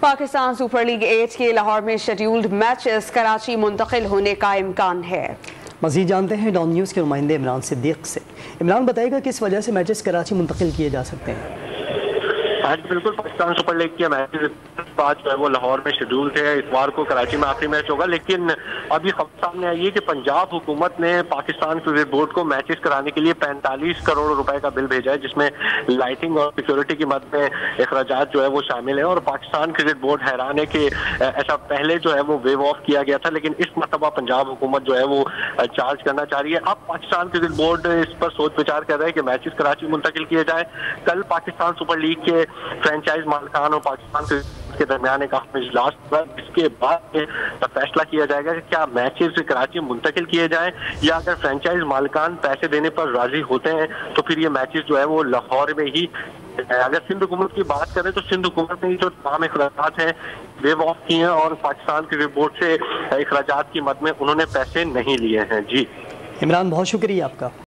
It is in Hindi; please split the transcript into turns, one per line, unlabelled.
पाकिस्तान सुपर लीग 8 के लाहौर में शेड्यूल्ड मैचेस कराची मुंतकिल होने का इम्कान है।
मज़ीद जानते हैं डॉन न्यूज़ के नुमाइंदे इमरान सिद्दीक से। इमरान बताएगा किस वजह से मैचेस कराची मुंतकिल किए जा सकते हैं।
आज बिल्कुल पाकिस्तान सुपर लीग के मैचेस आज जो है वो लाहौर में शेड्यूल थे। इस बार को कराची में आखिरी मैच होगा, लेकिन अभी खबर सामने आई है कि पंजाब हुकूमत ने पाकिस्तान क्रिकेट बोर्ड को मैचेस कराने के लिए 45 करोड़ रुपए का बिल भेजा है, जिसमें लाइटिंग और सिक्योरिटी की मद में अखराजात जो है वो शामिल है। और पाकिस्तान क्रिकेट बोर्ड हैरान है कि ऐसा पहले जो है वो वेव ऑफ किया गया था, लेकिन इस मरतबा पंजाब हुकूमत जो है वो चार्ज करना चाह रही है। अब पाकिस्तान क्रिकेट बोर्ड इस पर सोच विचार कर रहा है कि मैचेस कराची मुंतकिल किए जाए। कल पाकिस्तान सुपर लीग के फ्रेंचाइज मालिकान और पाकिस्तान के दरमियान एक अहम इजलास हुआ, जिसके बाद फैसला किया जाएगा कि क्या मैचेस कराची मुंतकिल किए जाएं, या अगर फ्रेंचाइज मालिकान पैसे देने पर राजी होते हैं तो फिर ये मैचेस जो है वो लाहौर में ही। अगर सिंध हुकूमत की बात करें तो सिंध हुकूमत ने जो तमाम अखराजात हैं वेव ऑफ किए हैं और पाकिस्तान क्रिकेट बोर्ड से अखराजात की मद में उन्होंने पैसे नहीं लिए हैं। जी
इमरान, बहुत शुक्रिया आपका।